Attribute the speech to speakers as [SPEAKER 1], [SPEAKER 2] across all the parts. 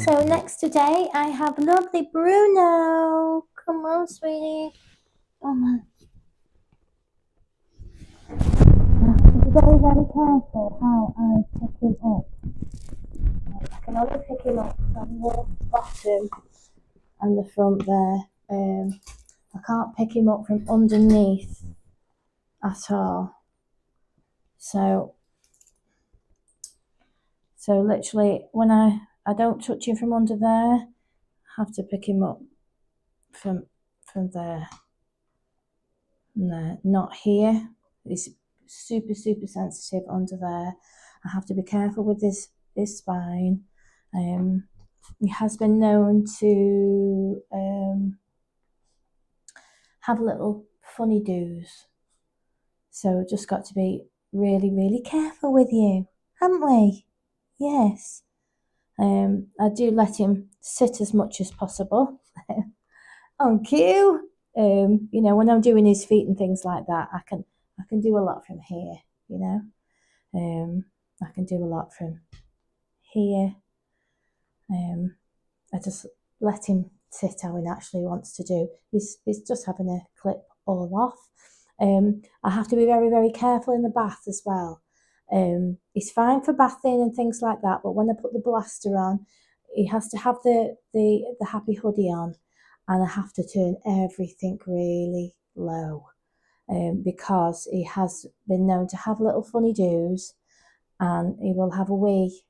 [SPEAKER 1] So next today I have lovely Bruno. Come on, sweetie. Come on. I have to be very, very careful how I pick him up. I can only pick him up from the bottom and the front there. I can't pick him up from underneath at all. So literally when I don't touch him from under there, I have to pick him up from there. No, not here. It's super sensitive under there. I have to be careful with this spine. He has been known to have little funny do's, so just got to be really careful with you, haven't we? Yes. I do let him sit as much as possible on cue. You know, when I'm doing his feet and things like that, I can do a lot from here, you know. I can do a lot from here. I just let him sit how he naturally wants to do. He's just having a clip all off. I have to be very careful in the bath as well. He's fine for bathing and things like that, but when I put the blaster on, he has to have the happy hoodie on, and I have to turn everything really low, because he has been known to have little funny do's, and he will have a wee,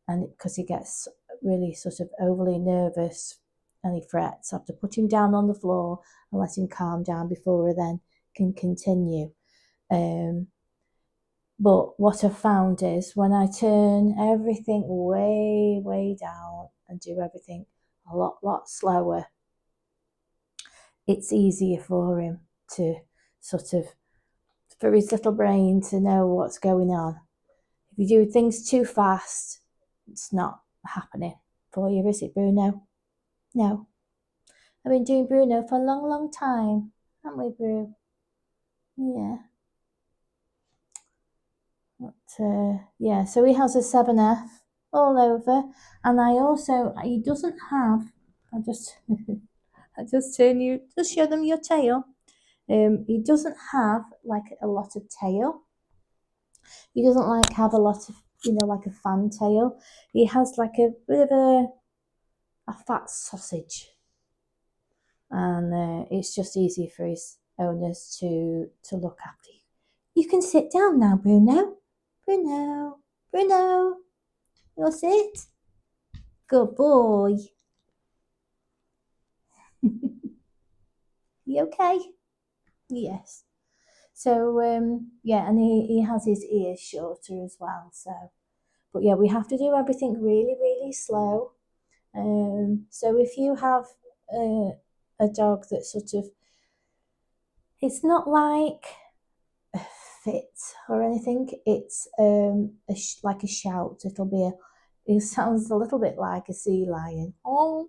[SPEAKER 1] and because he gets really sort of overly nervous and he frets, I have to put him down on the floor and let him calm down before I then can continue. But what I've found is when I turn everything way down and do everything a lot slower, it's easier for him to sort of, for his little brain to know what's going on. If you do things too fast, it's not happening for you, is it, Bruno? No. I've been doing Bruno for a long time, haven't we, Bru? Yeah. But, yeah, so he has a 7F all over, and he doesn't have, I just show them your tail. He doesn't have like a lot of tail. He doesn't like have a lot of, you know, like a fan tail. He has like a bit of a fat sausage, and it's just easy for his owners to look after. You can sit down now, Bruno. Bruno, you'll sit. Good boy. You okay? Yes. So yeah, and he has his ears shorter as well. So, but yeah, we have to do everything really slow. So if you have a dog that sort of, it's not like a fit or anything. It's like a shout. It sounds a little bit like a sea lion. Oh,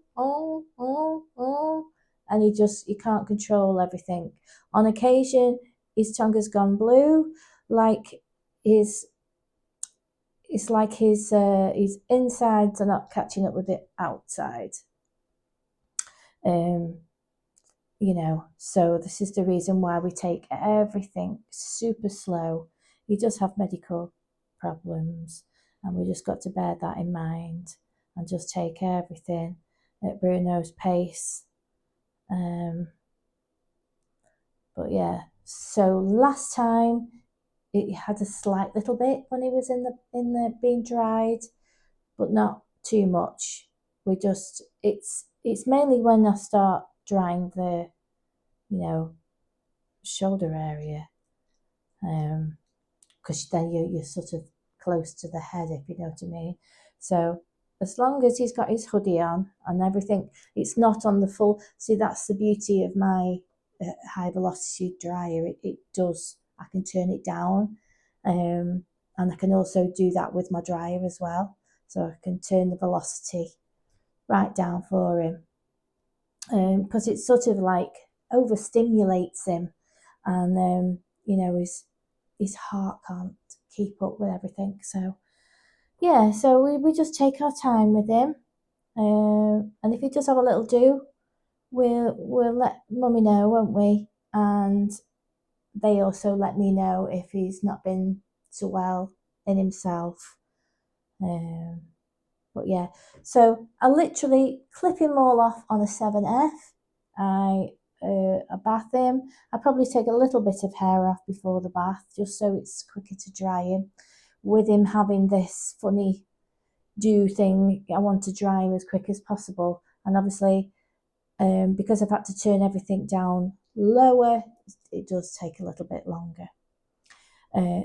[SPEAKER 1] and he can't control everything. On occasion, his tongue has gone blue, like it's like his insides are not catching up with the outside. You know, so this is the reason why we take everything super slow. He does have medical problems, and we just got to bear that in mind and just take everything at Bruno's pace. But yeah, so last time it had a slight little bit when he was in the being dried, but not too much. It's mainly when I start drying the, you know, shoulder area, because then you're sort of close to the head, if you know what I mean. So as long as he's got his hoodie on and everything, it's not on the full. See, that's the beauty of my high velocity dryer. It does, I can turn it down, and I can also do that with my dryer as well. So I can turn the velocity right down for him, because it sort of like overstimulates him, and you know, his heart can't keep up with everything. So yeah, so we just take our time with him. And if he does have a little do, we'll let Mummy know, won't we? And they also let me know if he's not been so well in himself. But yeah, so I literally clip him all off on a 7F. I bath him. I probably take a little bit of hair off before the bath, just so it's quicker to dry him. With him having this funny do thing, I want to dry him as quick as possible. And obviously, because I've had to turn everything down lower, it does take a little bit longer.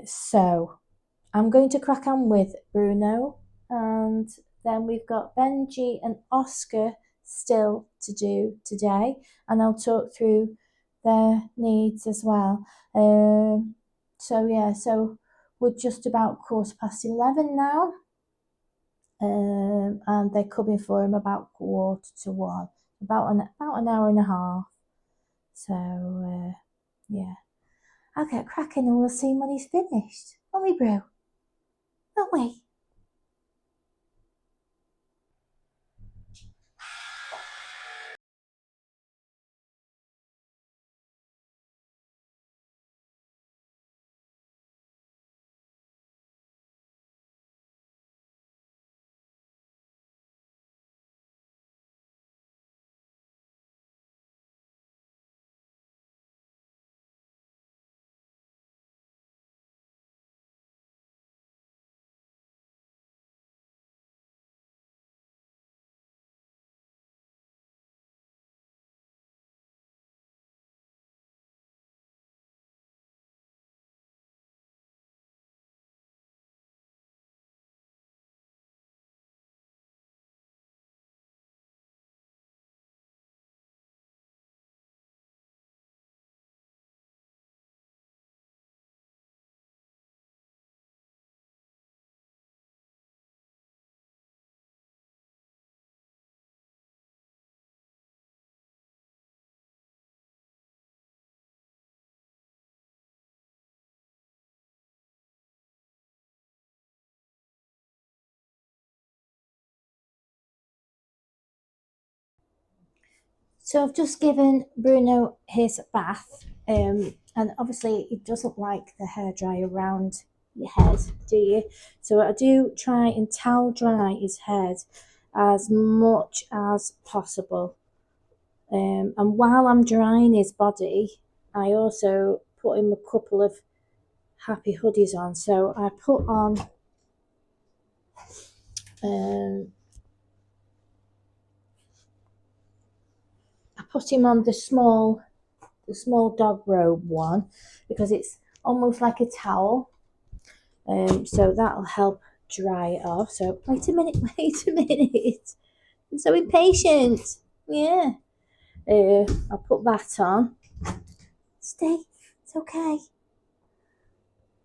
[SPEAKER 1] So I'm going to crack on with Bruno, and then we've got Benji and Oscar still to do today, and I'll talk through their needs as well. So yeah, so we're just about 11:15 now, and they're coming for him about 1:45, about an hour and a half. So yeah, I'll get cracking and we'll see when he's finished, won't we, Brew? Won't we? So I've just given Bruno his bath, and obviously he doesn't like the hairdryer around your head, do you? So I do try and towel dry his head as much as possible. And while I'm drying his body, I also put him a couple of happy hoodies on. So I put on I put him on the small dog robe one, because it's almost like a towel. So that'll help dry it off. So wait a minute, wait a minute. I'm so impatient. Yeah. I'll put that on. Stay. It's okay.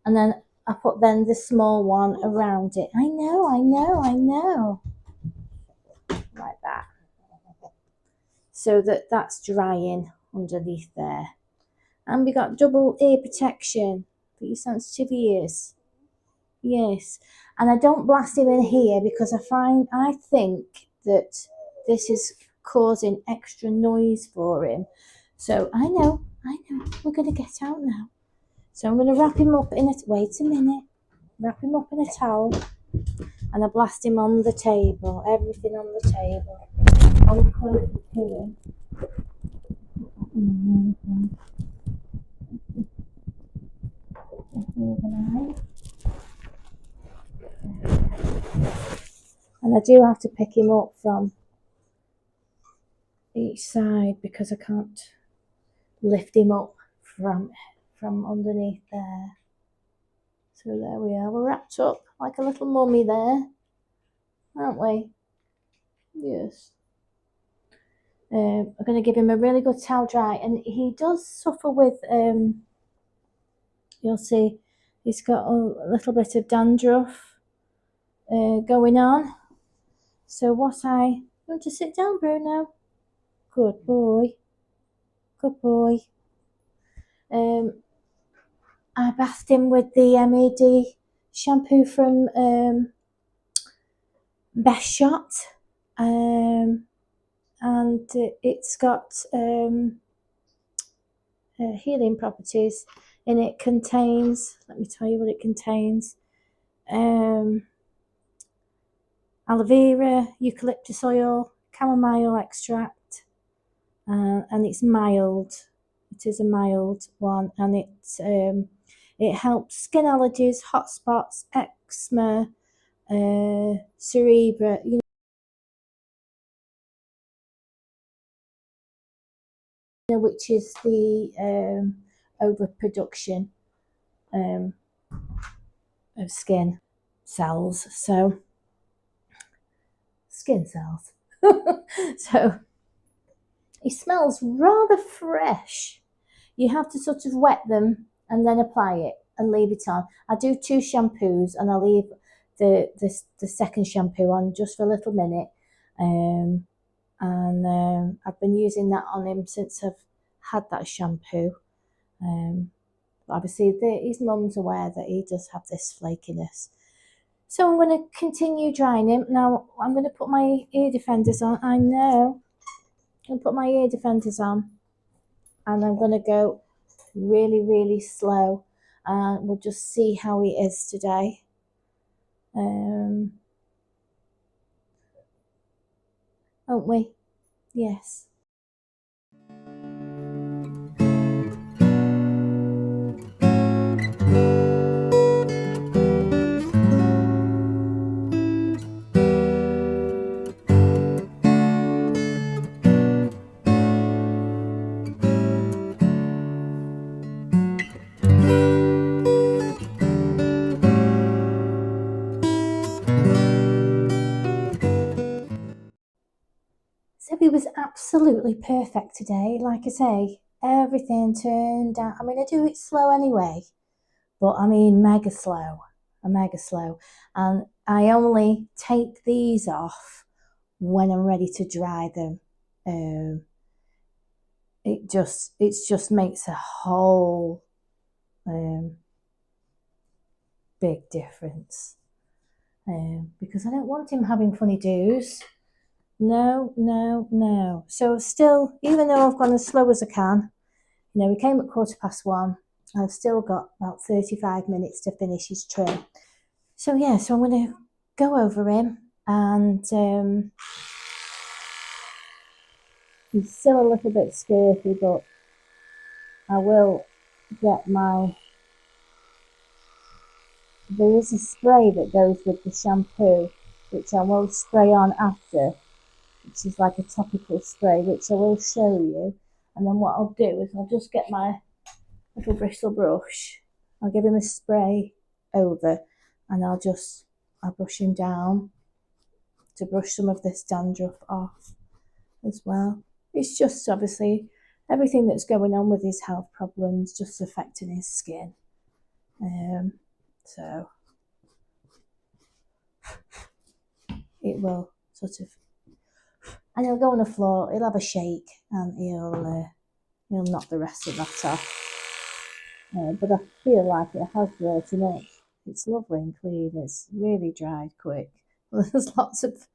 [SPEAKER 1] And then I put then the small one around it. I know. Like that. So that's drying underneath there. And we got double ear protection for your sensitive ears. Yes. And I don't blast him in here because I think that this is causing extra noise for him. So I know, we're going to get out now. So I'm going to wrap him up wait a minute, wrap him up in a towel, and I blast him on the table, everything on the table. I'll close it to him. And I do have to pick him up from each side because I can't lift him up from underneath there. So there we are. We're wrapped up like a little mummy there, aren't we? Yes. I'm going to give him a really good towel dry, and he does suffer with you'll see he's got a little bit of dandruff going on. So you want to sit down, Bruno? Good boy. I bathed him with the MAD shampoo from Best Shot, and it's got healing properties, and it contains, let me tell you what it contains, aloe vera, eucalyptus oil, chamomile extract, and it's mild. It is a mild one, and it helps skin allergies, hot spots, eczema, cerebra, which is the overproduction of skin cells. So, skin cells. So, it smells rather fresh. You have to sort of wet them and then apply it and leave it on. I do 2 shampoos, and I'll leave the second shampoo on just for a little minute. I've been using that on him since I've had that shampoo. Obviously, his mum's aware that he does have this flakiness. So I'm going to continue drying him. Now I'm going to put my ear defenders on. I know. I'm going to put my ear defenders on, and I'm going to go really, really slow, and we'll just see how he is today. Won't we? Yes. So he was absolutely perfect today. Like I say, everything turned out. I mean, I do it slow anyway, but I mean, mega slow. Mega slow. And I only take these off when I'm ready to dry them. It just makes a whole big difference. Because I don't want him having funny do's. No, no, no. So still, even though I've gone as slow as I can, we came at 1:15. I've still got about 35 minutes to finish his trim. So yeah, so I'm going to go over him, and he's still a little bit scurfy, but I will get there is a spray that goes with the shampoo, which I will spray on after, which is like a topical spray, which I will show you. And then what I'll do is I'll just get my little bristle brush. I'll give him a spray over, and I'll brush him down to brush some of this dandruff off as well. It's just obviously everything that's going on with his health problems just affecting his skin. So it will sort of, and he'll go on the floor, he'll have a shake, and he'll knock the rest of that off. But I feel like it has brought him up. It's lovely and clean. It's really dried quick. There's lots of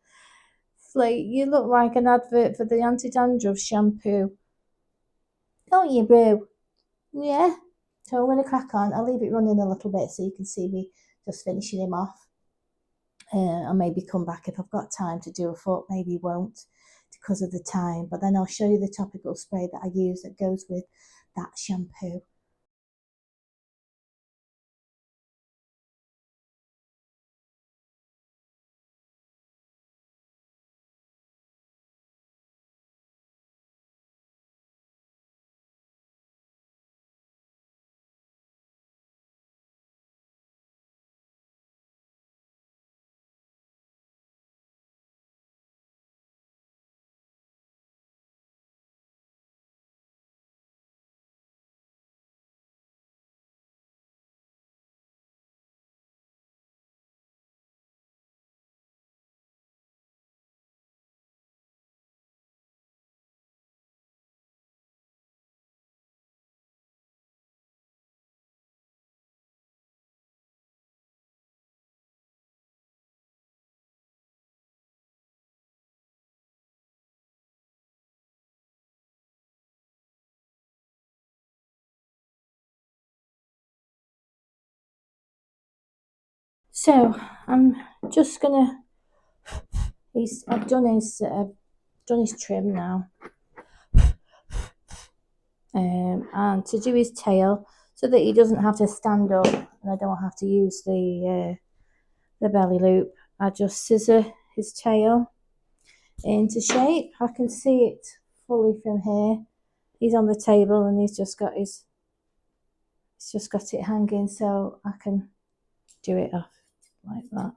[SPEAKER 1] flake. You look like an advert for the anti-dandruff shampoo, don't you, boo? Yeah. So I'm going to crack on. I'll leave it running a little bit so you can see me just finishing him off. I'll maybe come back if I've got time to do a foot. Maybe won't because of the time. But then I'll show you the topical spray that I use that goes with that shampoo. So I'm just gonna. I've done his trim now, and to do his tail so that he doesn't have to stand up and I don't have to use the belly loop. I just scissor his tail into shape. I can see it fully from here. He's on the table and he's just got it hanging, so I can do it off like that.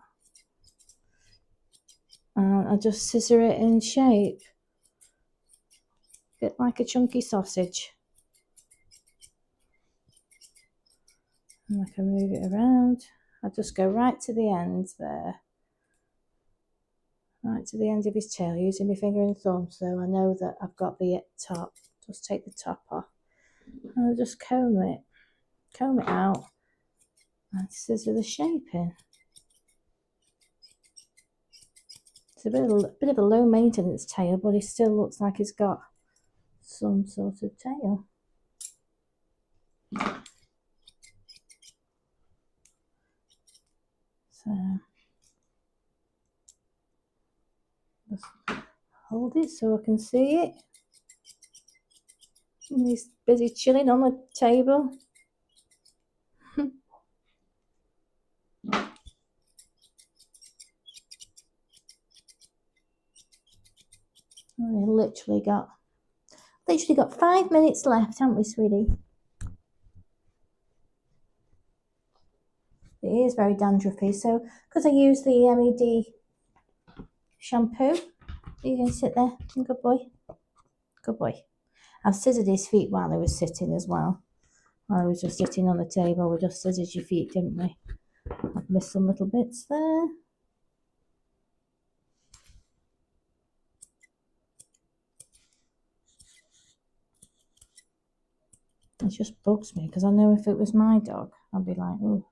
[SPEAKER 1] And I just scissor it in shape, get like a chunky sausage. And I can move it around. I just go right to the end there, right to the end of his tail, using my finger and thumb, so I know that I've got the top. Just take the top off, and I'll just comb it out, and scissor the shape in. It's a bit of a low maintenance tail, but it still looks like it's got some sort of tail. So just hold it so I can see it. And he's busy chilling on the table. We literally got 5 minutes left, haven't we, sweetie? It is very dandruffy, so because I use the MED shampoo, you can sit there. Good boy. Good boy. I've scissored his feet while he was sitting as well. While I was just sitting on the table, we just scissored your feet, didn't we? I've missed some little bits there. It just bugs me because I know if it was my dog, I'd be like, oh,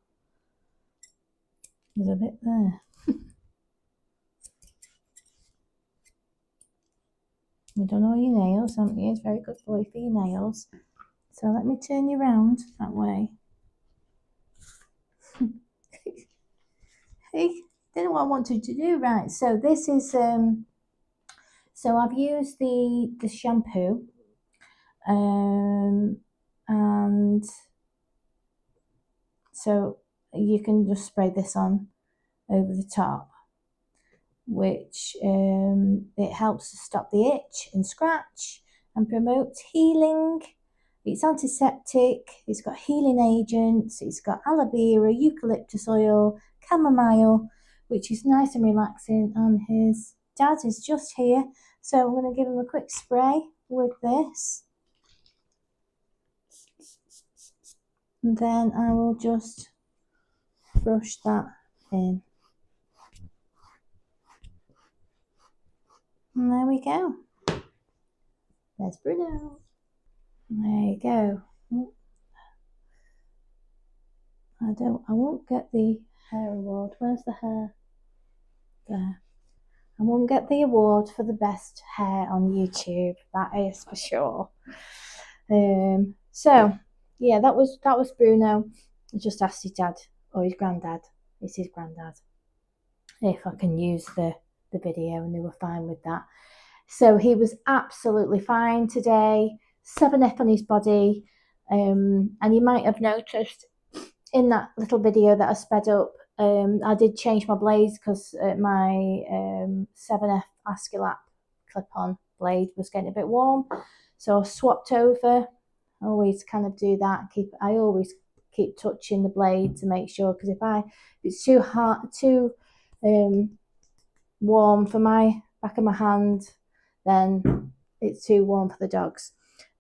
[SPEAKER 1] there's a bit there. You've done all your nails, haven't you? It's a very good boy for your nails. So let me turn you around that way. Hey, don't know what I wanted to do. Right, so this is so I've used the shampoo, and so you can just spray this on over the top, which it helps to stop the itch and scratch and promotes healing. It's antiseptic, it's got healing agents, it's got aloe vera, eucalyptus oil, chamomile, which is nice and relaxing. And his dad is just here, so I'm going to give him a quick spray with this. And then I will just brush that in. And there we go. There's Bruno. There you go. I won't get the hair award. Where's the hair? There. I won't get the award for the best hair on YouTube. That is for sure. So yeah, that was Bruno. I just asked his dad or his granddad. It's his granddad. If I can use the video, and they were fine with that. So he was absolutely fine today. 7F on his body. And you might have noticed in that little video that I sped up, I did change my blades because my 7F Asculap clip-on blade was getting a bit warm. So I swapped over. I always kind of do that. I always keep touching the blade to make sure, because if it's too hot, too warm for my back of my hand, then it's too warm for the dogs.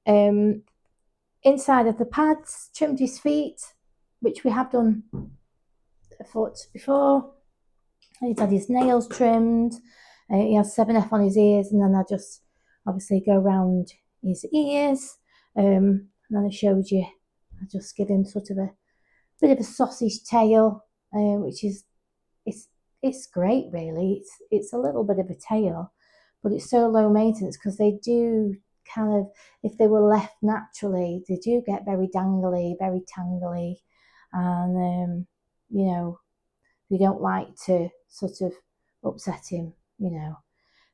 [SPEAKER 1] Inside of the pads, trimmed his feet, which we have done a foot before. He's had his nails trimmed. He has 7F on his ears, and then I just obviously go around his ears. And then I showed you, I just give him sort of a bit of a sausage tail, which is it's great really. It's a little bit of a tail, but it's so low maintenance because they do kind of, if they were left naturally, they do get very dangly, very tangly, and you know, We don't like to sort of upset him, you know.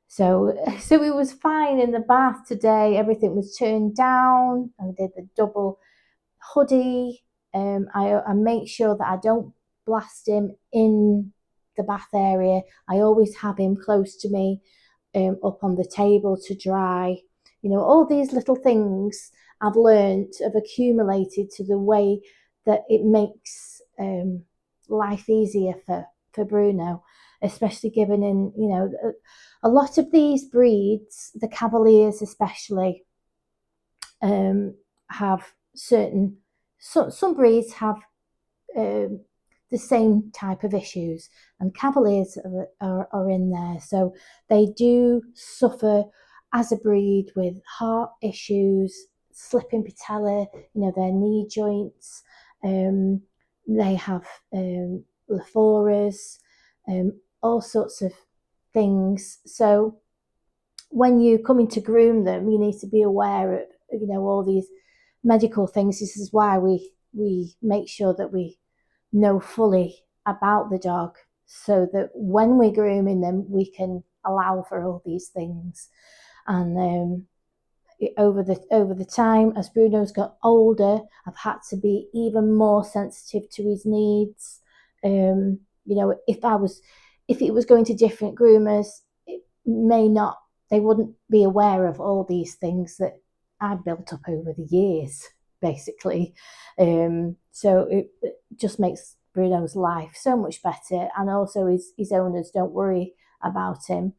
[SPEAKER 1] So it was fine in the bath today. Everything was turned down. I did the double hoodie. I make sure that I don't blast him in the bath area. I always have him close to me, up on the table to dry. You know, all these little things I've learned have accumulated to the way that it makes life easier for Bruno, especially given in, you know, a lot of these breeds, the Cavaliers especially, have certain, some breeds have the same type of issues, and Cavaliers are in there. So they do suffer as a breed with heart issues, slipping patella, you know, their knee joints. They have Laphoras, all sorts of things. So when you're coming to groom them, you need to be aware of, you know, all these medical things. This is why we make sure that we know fully about the dog, so that when we're grooming them, we can allow for all these things. And over the time, as Bruno's got older, I've had to be even more sensitive to his needs. You know, if it was going to different groomers, it may not, they wouldn't be aware of all these things that I've built up over the years, basically. So it just makes Bruno's life so much better, and also his owners don't worry about him.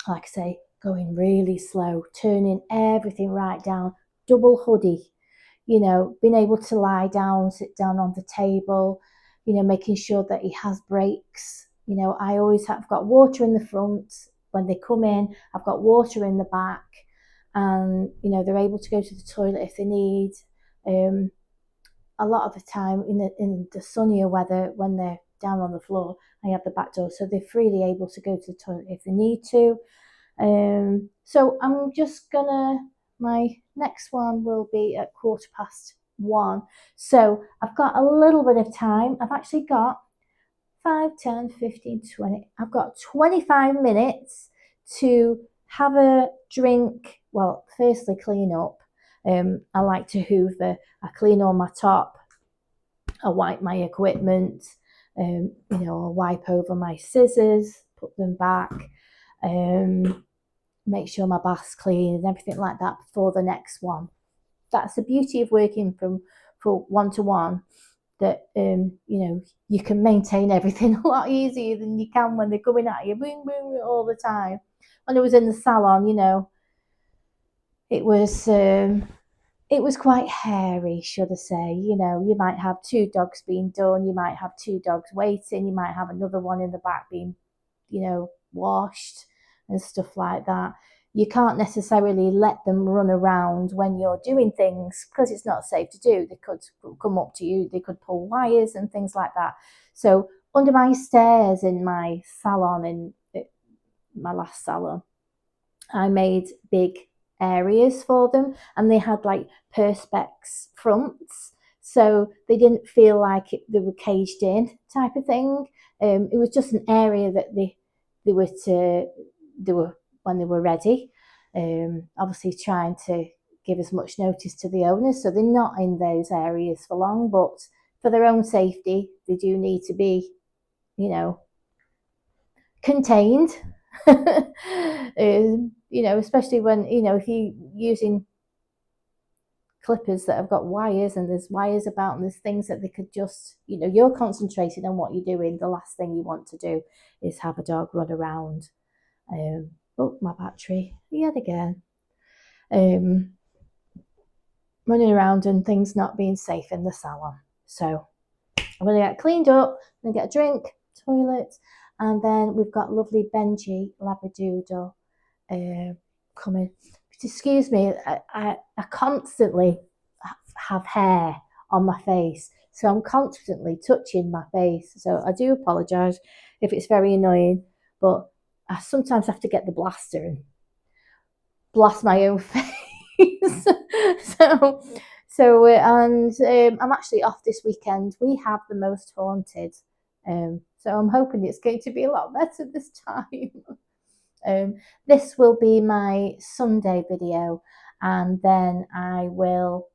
[SPEAKER 1] Like I say, going really slow, turning everything right down, double hoodie, you know, being able to lie down, sit down on the table, you know, making sure that he has breaks. You know, I always have got water in the front. When they come in, I've got water in the back, and, you know, they're able to go to the toilet if they need. A lot of the time in the sunnier weather, when they're down on the floor, I have the back door, so they're freely able to go to the toilet if they need to. So I'm just gonna, my next one will be at 1:15. So I've got a little bit of time. I've actually got 5, 10, 15, 20. I've got 25 minutes to have a drink. Well, firstly, clean up. I like to hoover. I clean all my top. I wipe my equipment. You know, I wipe over my scissors, put them back. Make sure my bath's clean and everything like that before the next one. That's the beauty of working for one-to-one, that you know, you can maintain everything a lot easier than you can when they're coming at you, boom, boom, all the time. When I was in the salon, you know, it was quite hairy, should I say. You know, you might have 2 dogs being done, you might have 2 dogs waiting, you might have another one in the back being, you know, washed and stuff like that. You can't necessarily let them run around when you're doing things, because it's not safe to do. They could come up to you, they could pull wires and things like that. So under my stairs in my salon, in my last salon, I made big areas for them, and they had like perspex fronts, so they didn't feel like they were caged in type of thing. It was just an area that they were when they were ready. Obviously trying to give as much notice to the owners, so they're not in those areas for long, but for their own safety, they do need to be, you know, contained. You know, especially when, you know, if you're using clippers that have got wires, and there's wires about, and there's things that they could just, you know, you're concentrating on what you're doing. The last thing you want to do is have a dog run around. Oh, my battery yet again. Running around and things not being safe in the salon. So I'm going to get cleaned up, I'm going to get a drink, toilet, and then we've got lovely Benji Labradoodle coming. Excuse me, I constantly have hair on my face, so I'm constantly touching my face. So I do apologise if it's very annoying, but I sometimes have to get the blaster and blast my own face. So I'm actually off this weekend. We have the most haunted, so I'm hoping it's going to be a lot better this time. This will be my Sunday video, and then I will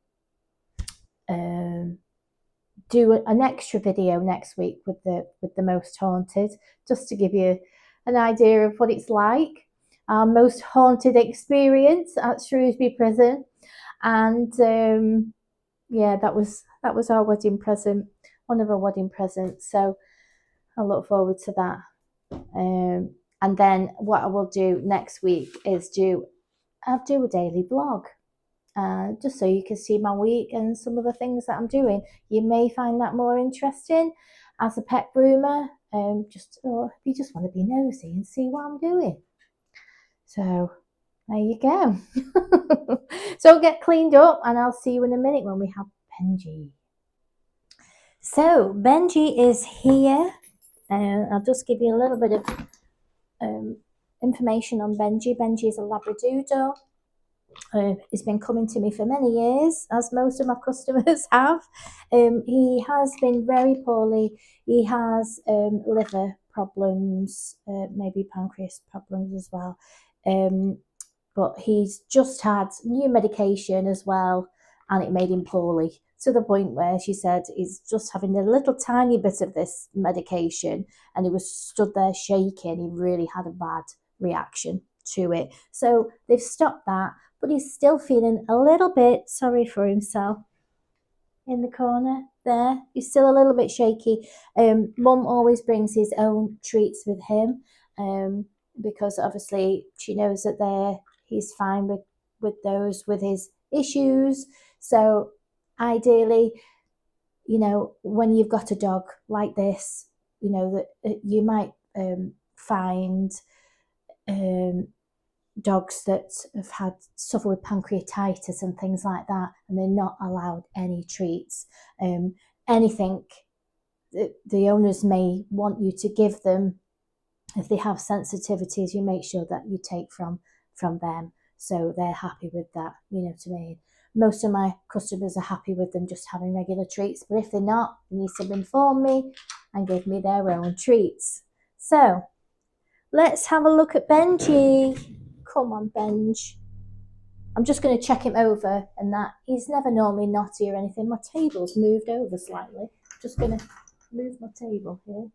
[SPEAKER 1] do an extra video next week with the most haunted, just to give you an idea of what it's like. Our most haunted experience at Shrewsbury Prison, and yeah, that was our wedding present, one of our wedding presents. So I look forward to that. And then what I will do next week is I'll do a daily vlog. Just so you can see my week and some of the things that I'm doing. You may find that more interesting as a pet groomer, or if you just want to be nosy and see what I'm doing. So there you go. So I'll get cleaned up and I'll see you in a minute when we have Benji. So Benji is here. I'll just give you a little bit of information on Benji. Benji is a Labradoodle. He's been coming to me for many years, as most of my customers have. He has been very poorly. He has liver problems, maybe pancreas problems as well. But he's just had new medication as well, and it made him poorly, to the point where she said he's just having a little tiny bit of this medication, and he was stood there shaking. He really had a bad reaction to it. So they've stopped that, but he's still feeling a little bit sorry for himself in the corner there. He's still a little bit shaky. Mum always brings his own treats with him, because obviously she knows that he's fine with those, with his issues. So ideally, you know, when you've got a dog like this, you know, that you might find dogs that have suffer with pancreatitis and things like that, and they're not allowed any treats. Anything that the owners may want you to give them, if they have sensitivities, you make sure that you take from them, so they're happy with that. You know what I mean? Most of my customers are happy with them just having regular treats, but if they're not, they need to inform me and give me their own treats. So let's have a look at Benji. Come on, Benj. I'm just going to check him over, and that he's never normally naughty or anything. My table's moved over slightly. Just going to move my table here.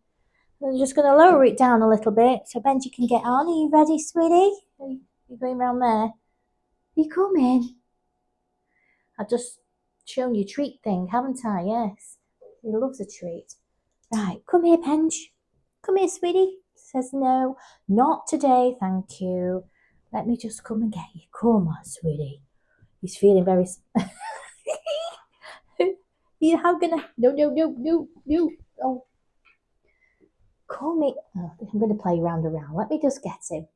[SPEAKER 1] I'm just going to lower it down a little bit so Benji can get on. Are you ready, sweetie? Are you going round there? Are you coming? I've just shown you treat thing, haven't I? Yes. He loves a treat. Right, come here, Benj. Come here, sweetie. Says no, not today, thank you. Let me just come and get you. Come on, sweetie. He's feeling very... How can I... No. Oh. Come here. Oh, I'm going to play round and round. Let me just get him.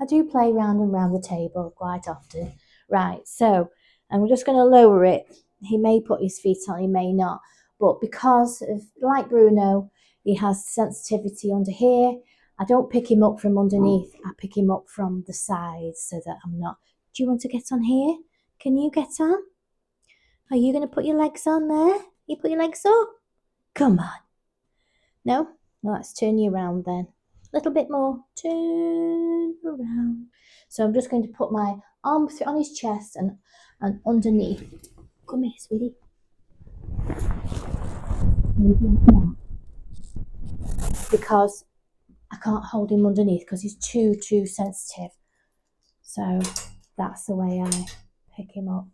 [SPEAKER 1] I do play round and round the table quite often. Right, so I'm just going to lower it. He may put his feet on, he may not. But because of, like Bruno, he has sensitivity under here, I don't pick him up from underneath. I pick him up from the sides so that I'm not... Do you want to get on here? Can you get on? Are you going to put your legs on there? You put your legs up? Come on. No? Well, let's turn you around then. A little bit more. Turn around. So I'm just going to put my arm on his chest and underneath. Come here, sweetie. Because I can't hold him underneath because he's too sensitive. So that's the way I pick him up.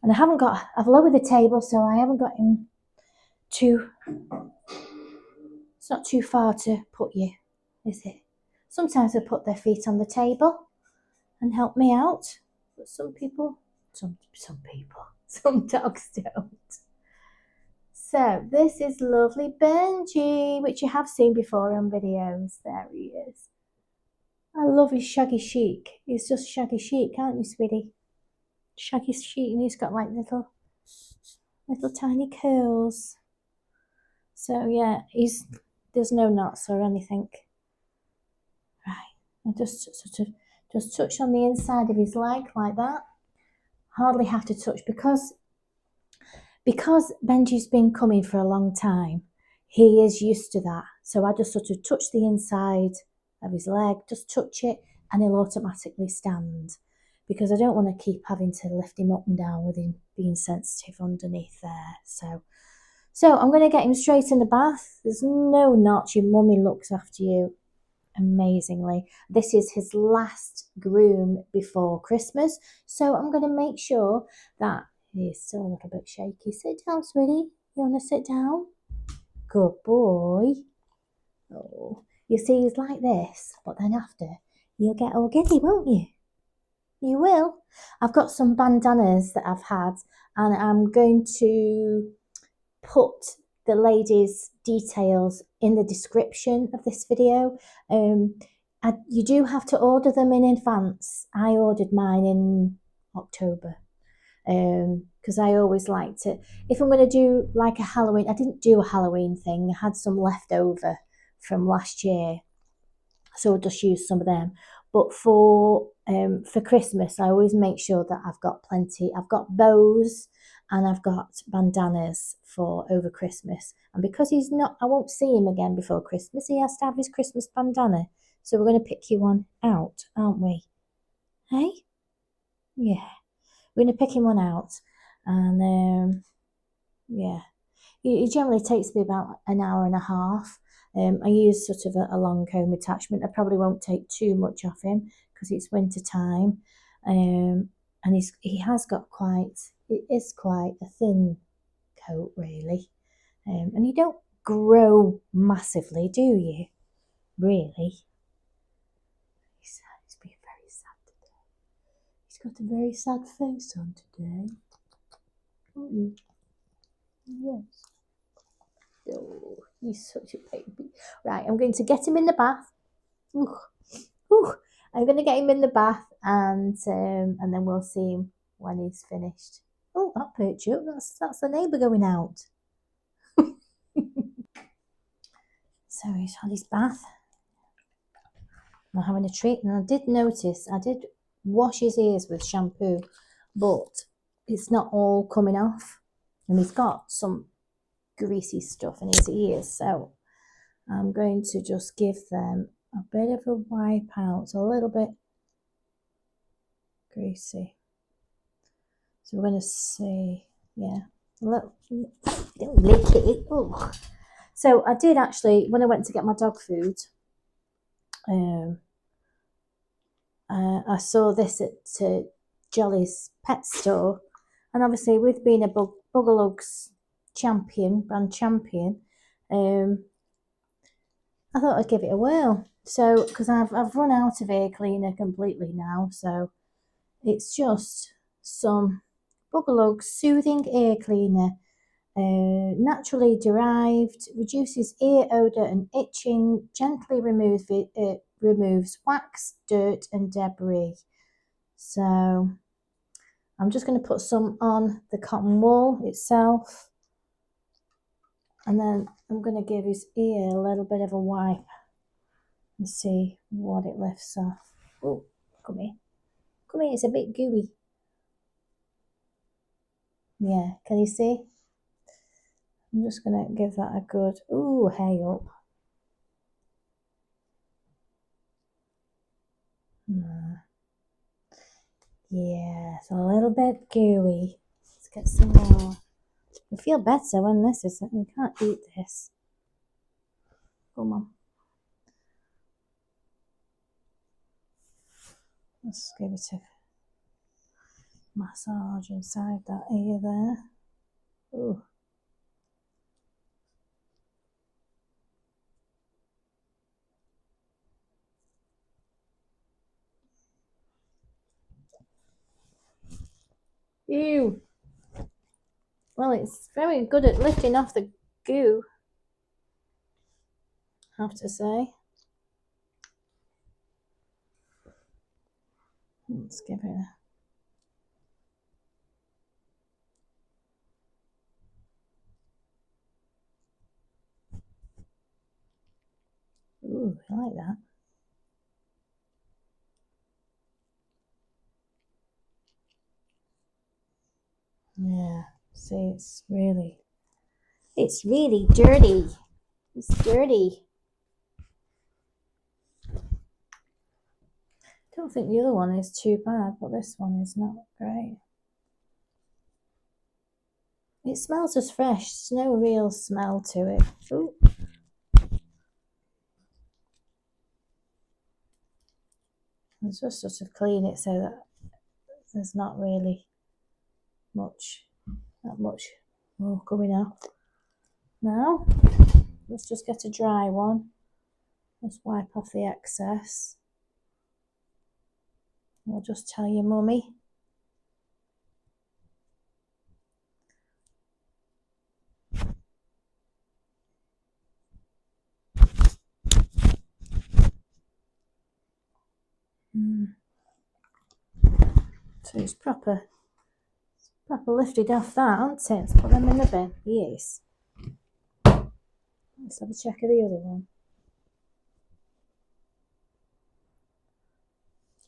[SPEAKER 1] And I've lowered the table, so I haven't got him it's not too far to put you, is it? Sometimes they put their feet on the table and help me out, but some dogs don't. So this is lovely Benji, which you have seen before on videos. There he is. I love his shaggy chic. He's just shaggy chic, aren't you, sweetie? Shaggy chic, and he's got like little tiny curls. So yeah, there's no knots or anything. Right, I'll just touch on the inside of his leg like that. hardly have to touch because Benji's been coming for a long time. He is used to that. So I just sort of touch the inside of his leg, just touch it, and he'll automatically stand, because I don't want to keep having to lift him up and down with him being sensitive underneath there. So I'm going to get him straight in the bath. There's no notch. Your mummy looks after you amazingly. This is his last groom before Christmas, so I'm going to make sure that he's still a little bit shaky. Sit down, sweetie. You want to sit down? Good boy. Oh, you see, he's like this, but then after, you'll get all giddy, won't you? You will. I've got some bandanas that I've had, and I'm going to put the ladies' details in the description of this video. You do have to order them in advance. I ordered mine in October, because I always like to, if I'm going to do like a Halloween, I didn't do a Halloween thing. I had some left over from last year, so I'll just use some of them. But for Christmas, I always make sure that I've got plenty. I've got bows and I've got bandanas for over Christmas. And because he's not, I won't see him again before Christmas, he has to have his Christmas bandana. So we're going to pick you one out, aren't we? Hey? Yeah. We're going to pick him one out. And yeah. It generally takes me about an hour and a half. I use sort of a long comb attachment. I probably won't take too much off him because it's winter time. And he has got it is quite a thin coat really. And you don't grow massively, do you? Really? He's been very sad today. He's got a very sad face on today. Oh, yes. Oh, he's such a baby. Right, I'm going to get him in the bath. Ooh, ooh. I'm going to get him in the bath, and then we'll see him when he's finished. Oh, that perched up. That's the neighbour going out. So he's had his bath. I'm having a treat, and I did notice, I did wash his ears with shampoo, but it's not all coming off, and he's got some greasy stuff in his ears, so I'm going to just give them a bit of a wipe out, a little bit greasy. So we're going to see, yeah, look, don't lick it. Oh. So I did actually, when I went to get my dog food, I saw this at Jolly's pet store, and obviously with being a Bugalugs brand champion, I thought I'd give it a whirl. So, because I've run out of air cleaner completely now, so it's just some Bugalugs Soothing Air Cleaner, naturally derived, reduces ear odour and itching, gently removes wax, dirt and debris. So I'm just going to put some on the cotton wool itself, and then I'm going to give his ear a little bit of a wipe and see what it lifts off. Oh, come here. Come here, it's a bit gooey. Yeah, can you see? I'm just going to give that a good, ooh, hey up. Yeah, it's a little bit gooey. Let's get some more. I feel better when this isn't. You can't eat this. Come on. Let's give it a massage inside that ear there. Ooh. Ew. Well, it's very good at lifting off the goo, I have to say. Let's give it a... Ooh, I like that. See, it's really dirty. It's dirty. I don't think the other one is too bad, but this one is not great. It smells just fresh. There's no real smell to it. Ooh. Let's just sort of clean it so that there's not really that much more coming out. Now, let's just get a dry one. Let's wipe off the excess. We'll just tell your mummy. So it's proper lifted off that, hasn't it? Let's put them in the bin. Yes. Let's have a check of the other one.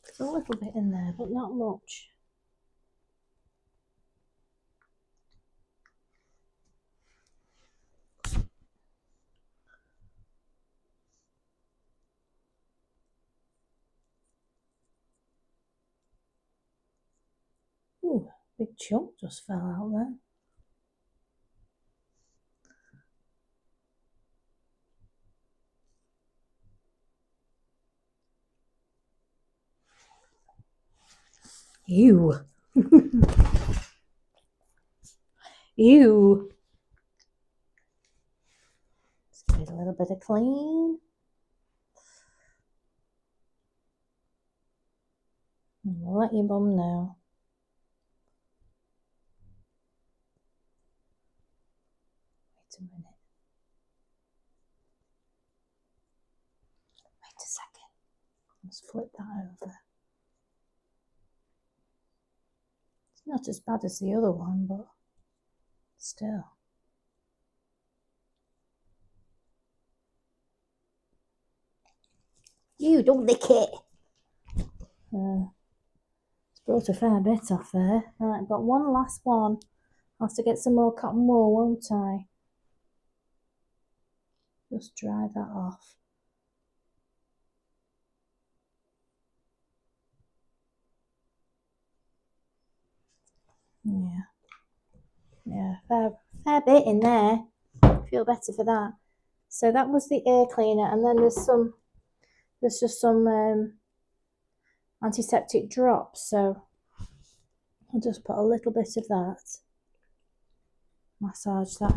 [SPEAKER 1] There's a little bit in there, but not much. Ooh, big chunk just fell out there. Ew. Ew. Let's give it a little bit of clean. And we'll let your mum know. Wait a minute. Wait a second. Let's flip that over. It's not as bad as the other one, but still. You don't lick it. It's brought a fair bit off there. Right, I've got one last one. I'll have to get some more cotton wool, won't I? Just dry that off. Yeah, fair bit in there. Feel better for that. So that was the air cleaner, and then there's just some antiseptic drops. So I'll just put a little bit of that. Massage that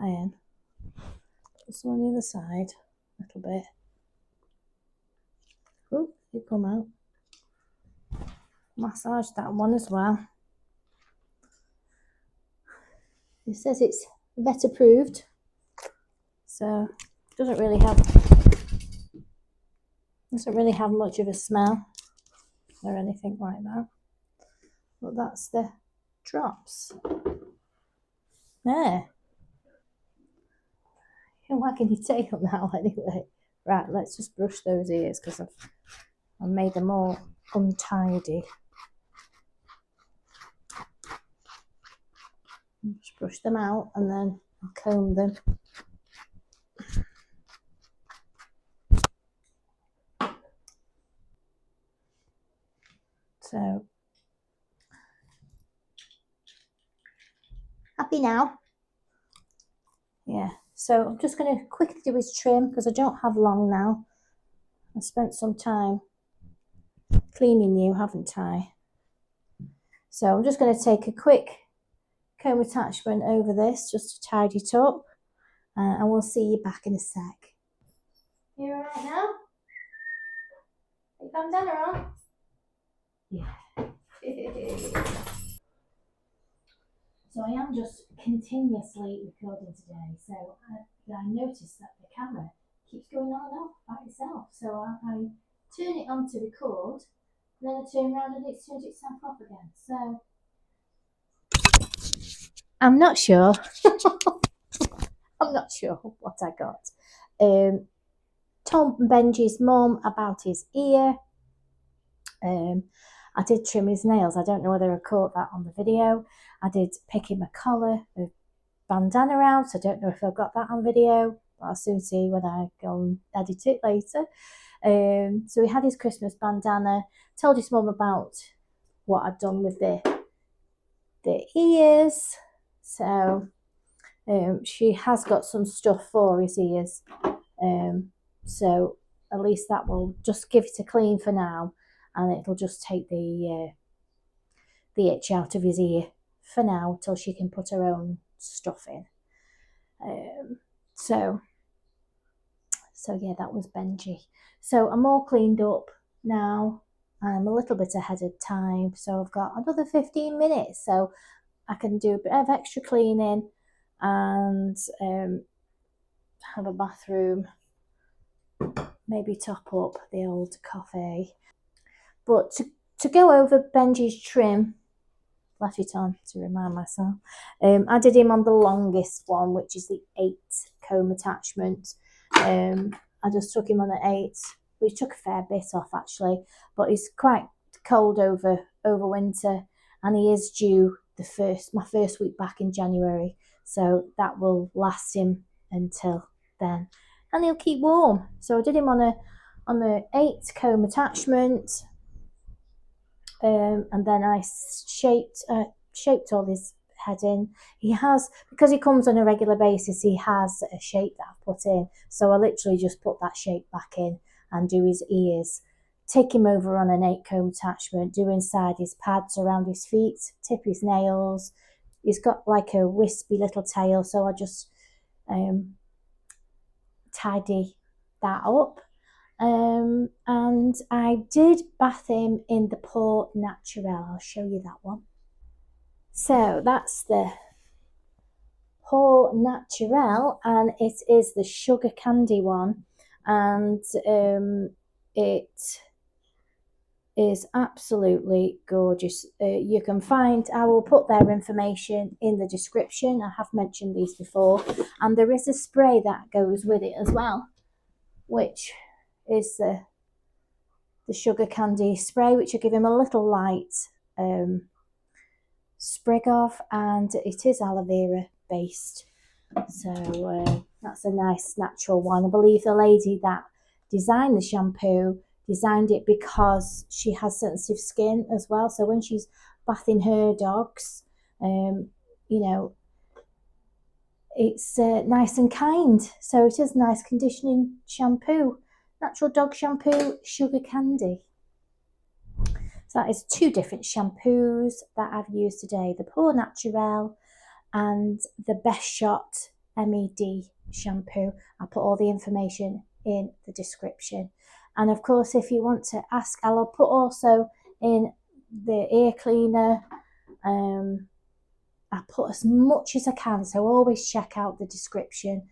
[SPEAKER 1] in. Put some on the other side, a little bit. Oh, it come out. Massage that one as well. It says it's vet approved, so it doesn't really have much of a smell or anything like that. But that's the drops. There. You're wagging your tail now anyway. Right, let's just brush those ears because I've made them all untidy. Just brush them out and then I'll comb them. So, happy now? Yeah, so I'm just going to quickly do his trim because I don't have long now. I spent some time cleaning you, haven't I? So I'm just going to take a quick comb attachment over this just to tidy it up, and we'll see you back in a sec. You all right now? You calm down, alright? Yeah. So I am just continuously recording today, so I noticed that the camera keeps going on and off by itself. So I turn it on to record, and then I turn around and it turns itself off again. So I'm not sure. I'm not sure what I got. Told Benji's mum about his ear. I did trim his nails. I don't know whether I caught that on the video. I did pick him a collar, a bandana out. I don't know if I've got that on video, but I'll soon see when I go and edit it later. So he had his Christmas bandana. Told his mum about what I'd done with the ears. So she has got some stuff for his ears. So at least that will just give it a clean for now, and it'll just take the itch out of his ear for now till she can put her own stuff in. So yeah, that was Benji. So I'm all cleaned up now. I'm a little bit ahead of time, so I've got another 15 minutes, so I can do a bit of extra cleaning and have a bathroom, maybe top up the old coffee. But to go over Benji's trim, left it on to remind myself, I did him on the longest one, which is the 8 comb attachment. I just took him on the 8, which took a fair bit off actually, but he's quite cold over winter, and he is due my first week back in January, so that will last him until then, and he'll keep warm. So I did him on a 8 comb attachment, and then I shaped all his head in. He has, because he comes on a regular basis, he has a shape that I've put in, so I literally just put that shape back in and do his ears, take him over on an 8 comb attachment, do inside his pads around his feet, tip his nails. He's got like a wispy little tail, so I just tidy that up. And I did bath him in the Pawnaturel. I'll show you that one. So that's the Pawnaturel, and it is the sugar candy one, and it is absolutely gorgeous. You can find, I will put their information in the description. I have mentioned these before, and there is a spray that goes with it as well, which is the sugar candy spray, which will give him a little light sprig of, and it is aloe vera based, so that's a nice natural one. I believe the lady that designed the shampoo designed it because she has sensitive skin as well, so when she's bathing her dogs, you know, it's nice and kind. So it is nice conditioning shampoo, natural dog shampoo, sugar candy. So that is 2 different shampoos that I've used today, the Pawnaturel and the Best Shot MED shampoo. I'll put all the information in the description. And of course, if you want to ask, I'll put also in the ear cleaner. I put as much as I can, so always check out the description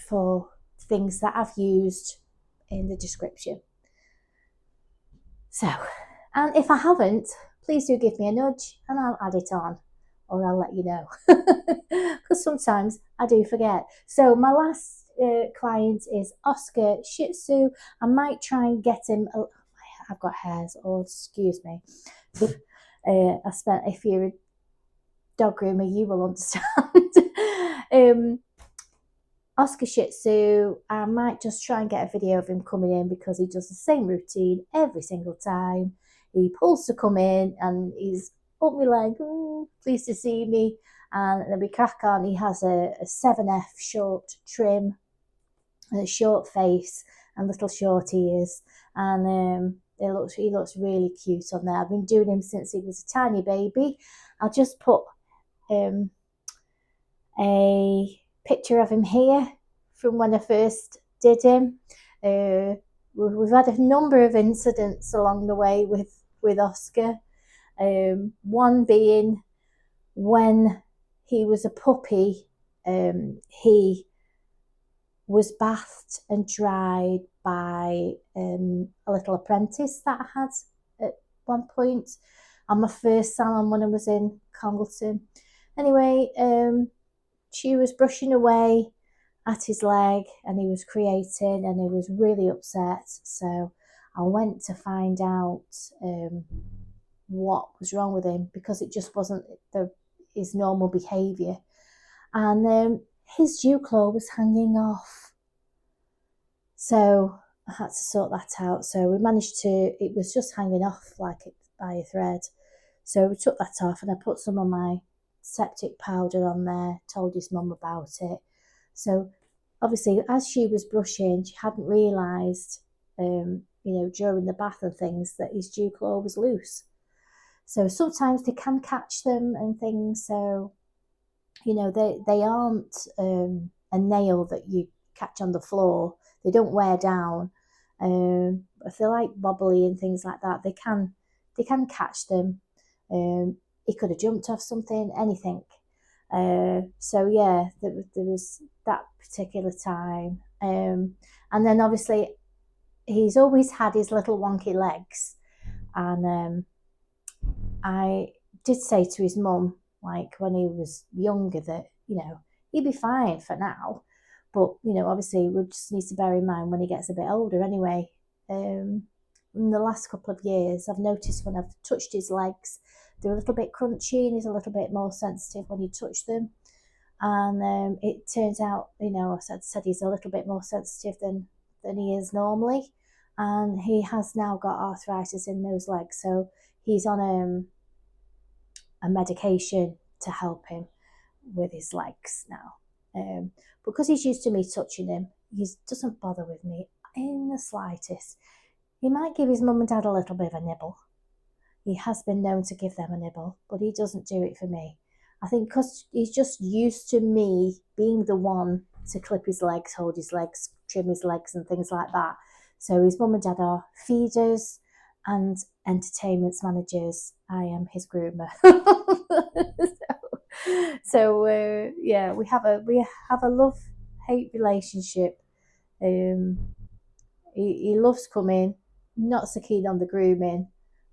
[SPEAKER 1] for things that I've used in the description. So, and if I haven't, please do give me a nudge and I'll add it on, or I'll let you know, because sometimes I do forget. So my last client is Oscar Shih Tzu. I might try and get him, I've got hairs, oh excuse me. If you're a dog groomer, you will understand. Oscar Shih Tzu, I might just try and get a video of him coming in, because he does the same routine every single time. He pulls to come in and he's up my leg, pleased to see me, and then we crack on. He has a 7F short trim, a short face and little short ears, and he looks really cute on there. I've been doing him since he was a tiny baby. I'll just put a picture of him here from when I first did him. We've had a number of incidents along the way with Oscar. One being when he was a puppy, he was bathed and dried by a little apprentice that I had at one point on my first salon when I was in Congleton. Anyway, she was brushing away at his leg and he was creating, and he was really upset. So I went to find out what was wrong with him, because it just wasn't his normal behaviour. And his dew claw was hanging off. So I had to sort that out. So we managed to, it was just hanging off like it by a thread. So we took that off, and I put some of my septic powder on there, told his mum about it. So obviously, as she was brushing, she hadn't realised, during the bath and things, that his dew claw was loose. So sometimes they can catch them and things. So, they aren't a nail that you catch on the floor. They don't wear down. If they're like wobbly and things like that, they can catch them. He could have jumped off something, anything. So yeah, there was that particular time. And then obviously he's always had his little wonky legs, and I did say to his mum, like when he was younger, that he'd be fine for now, but obviously we just need to bear in mind when he gets a bit older. Anyway, in the last couple of years, I've noticed when I've touched his legs, they're a little bit crunchy, and he's a little bit more sensitive when you touch them. And it turns out, I said he's a little bit more sensitive than he is normally, and he has now got arthritis in those legs. So he's on a medication to help him with his legs now. Because he's used to me touching him, he doesn't bother with me in the slightest. He might give his mum and dad a little bit of a nibble. He has been known to give them a nibble, but he doesn't do it for me. I think because he's just used to me being the one to clip his legs, hold his legs, trim his legs and things like that. So his mum and dad are feeders and entertainment managers. I am his groomer. So yeah, we have a love-hate relationship. He loves coming, not so keen on the grooming,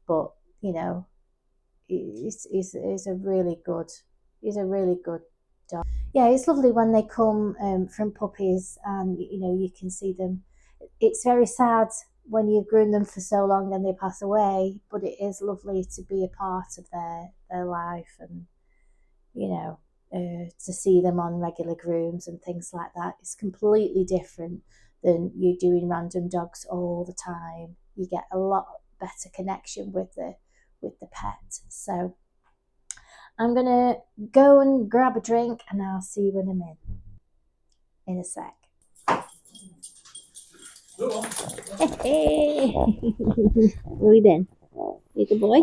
[SPEAKER 1] but he's a really good dog. Yeah, it's lovely when they come from puppies, and you can see them. It's very sad when you've grown them for so long and they pass away, but it is lovely to be a part of their life, and to see them on regular grooms and things like that. It's completely different than you doing random dogs all the time. You get a lot better connection with the pet. So I'm gonna go and grab a drink, and I'll see you when I'm in a sec. Hey, where you been? You good boy?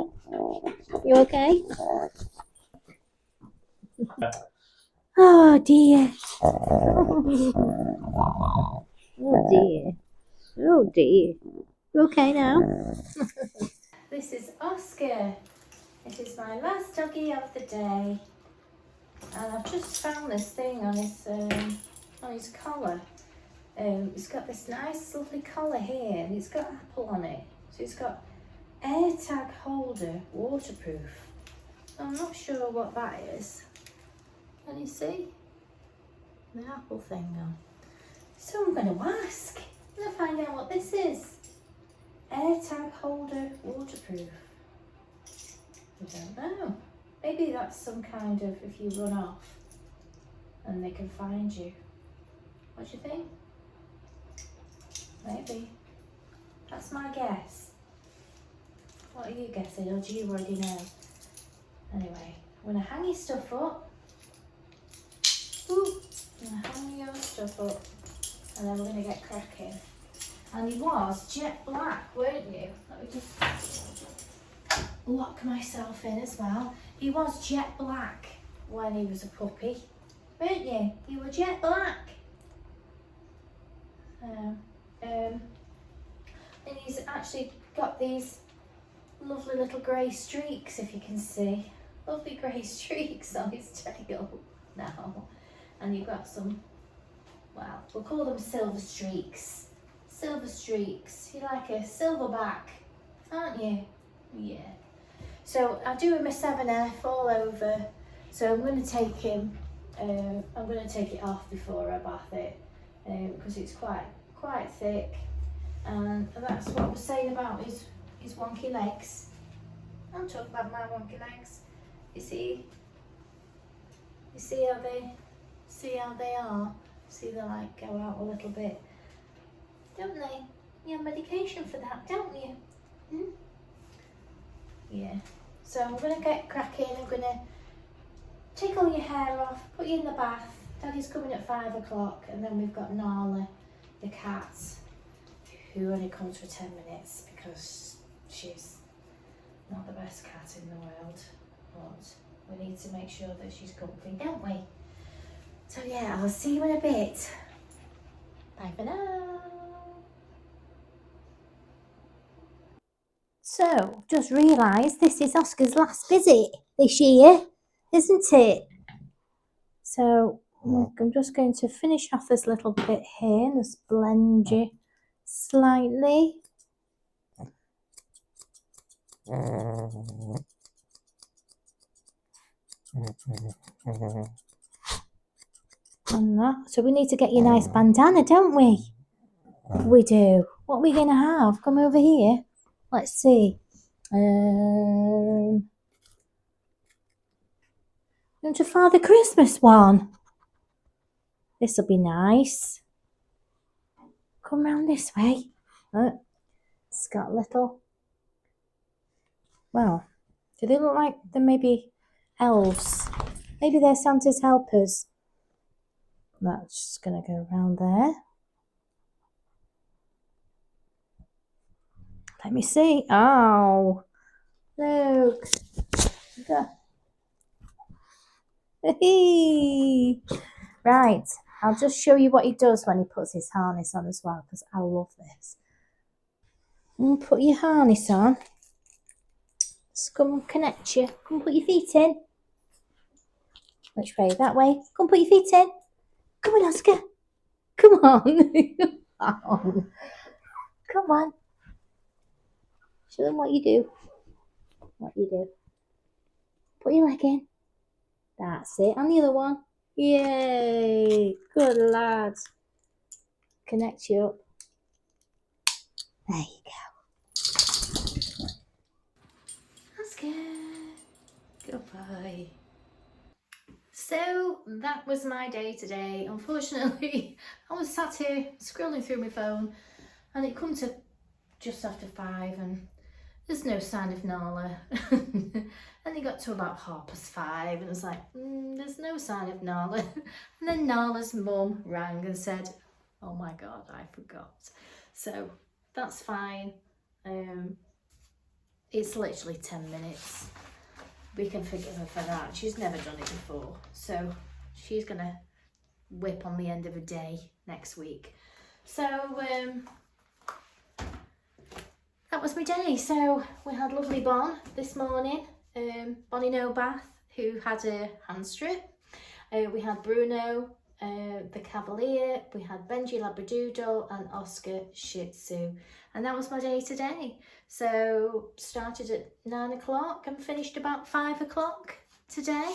[SPEAKER 1] You okay? Oh dear. Oh dear. Oh dear. You okay now? This is Oscar. It is my last doggy of the day, and I've just found this thing on his collar. It's got this nice lovely collar here, and it's got apple on it. So it's got AirTag holder, waterproof. I'm not sure what that is. Can you see the apple thing on? So I'm going to ask. I'm going to find out what this is. AirTag holder, waterproof. I don't know. Maybe that's some kind of, if you run off and they can find you. What do you think? Maybe. That's my guess. What are you guessing, or do you already know? Anyway, I'm going to hang your stuff up. Ooh, I'm going to hang your stuff up, and then we're going to get cracking. And he was jet black, weren't you? Let me just lock myself in as well. He was jet black when he was a puppy, weren't you? You were jet black. And he's actually got these lovely little grey streaks, if you can see. Lovely grey streaks on his tail now. And you've got some, well, we'll call them silver streaks. Silver streaks. You're like a silverback, aren't you? Yeah. So I do him a 7F all over. So I'm going to take him, I'm going to take it off before I bath it, because it's quite thick. And that's what I was saying about his wonky legs. I'll talk about my wonky legs. You see how they are? See they like go out a little bit, don't they? You have medication for that, don't you? Hmm? Yeah. So I'm gonna get cracking. I'm gonna take all your hair off, put you in the bath. Daddy's coming at 5 o'clock, and then we've got Nala, the cat, who only comes for 10 minutes because she's not the best cat in the world, but we need to make sure that she's comfy, don't we? So yeah, I'll see you in a bit. Bye for now. So, just realised this is Oscar's last visit this year, isn't it? So, I'm just going to finish off this little bit here and just blend you slightly. And that. So we need to get you a nice bandana, don't we? We do. What are we going to have? Come over here. Let's see. You want a Father Christmas one? This will be nice. Come round this way. It's got little... Well, do they look like they're maybe elves? Maybe they're Santa's helpers. That's just going to go around there. Let me see. Oh, look. Right, I'll just show you what he does when he puts his harness on as well, because I love this. And put your harness on. Just come and connect you. Come put your feet in. Which way? That way. Come put your feet in. Come on, Oscar. Come on. Oh. Come on. Show them what you do. What you do. Put your leg in. That's it. And the other one. Yay. Good lad. Connect you up. There you go. Oscar. Goodbye. So that was my day today. Unfortunately, I was sat here scrolling through my phone and it come to just after 5 and there's no sign of Nala. And it got to about 5:30 and it was like, there's no sign of Nala. And then Nala's mum rang and said, oh my God, I forgot. So that's fine. It's literally 10 minutes. We can forgive her for that. She's never done it before. So she's going to whip on the end of a day next week. So that was my day. So we had lovely Bon this morning. Bonnie No Bath, who had a hand strip. We had Bruno, the Cavalier. We had Benji Labradoodle and Oscar Shih Tzu. And that was my day today. So started at 9 o'clock and finished about 5 o'clock today.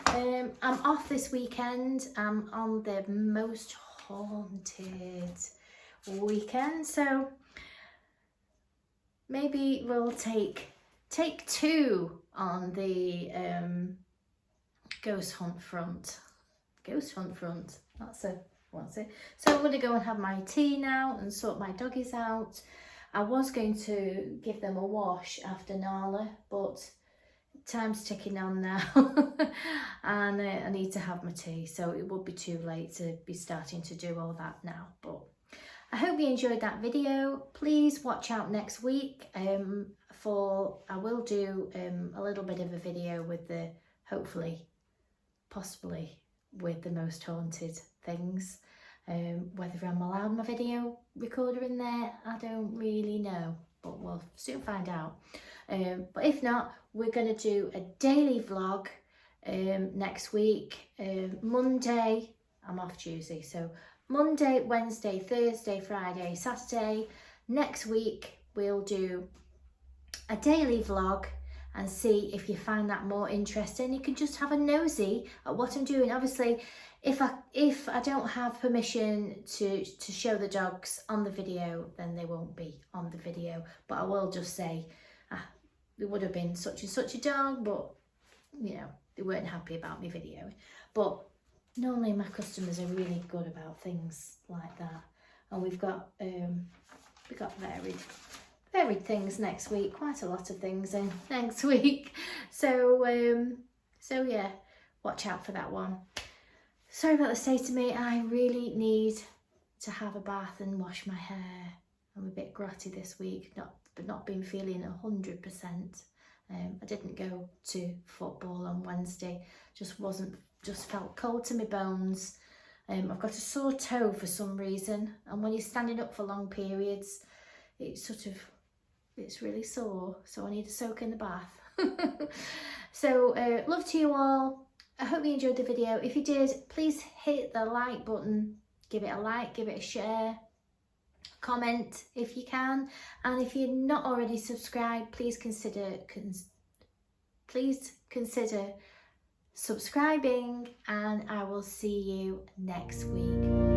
[SPEAKER 1] I'm off this weekend. I'm on the most haunted weekend. So maybe we'll take 2 on the ghost hunt front. Ghost hunt front. That's it. So I'm going to go and have my tea now and sort my doggies out. I was going to give them a wash after Nala, but time's ticking on now and I need to have my tea, so it would be too late to be starting to do all that now. But I hope you enjoyed that video. Please watch out next week I will do a little bit of a video with the, hopefully, possibly with the most haunted things. Whether I'm allowed my video recorder in there, I don't really know, but we'll soon find out. But if not, we're going to do a daily vlog next week. Monday, I'm off Tuesday, so Monday, Wednesday, Thursday, Friday, Saturday. Next week we'll do a daily vlog and see if you find that more interesting. You can just have a nosy at what I'm doing. Obviously, if I don't have permission to show the dogs on the video, then they won't be on the video. But I will just say, it would have been such and such a dog, but you know, they weren't happy about me videoing. But normally my customers are really good about things like that. And we've got varied things next week, quite a lot of things in next week. So yeah, watch out for that one. Sorry about the state of me. I really need to have a bath and wash my hair. I'm a bit grotty this week, not been feeling 100%. I didn't go to football on Wednesday, just felt cold to my bones. I've got a sore toe for some reason, and when you're standing up for long periods, it's really sore, so I need to soak in the bath. So love to you all. I hope you enjoyed the video. If you did, please hit the like button, give it a like, give it a share, comment if you can, and if you're not already subscribed, please consider subscribing, and I will see you next week.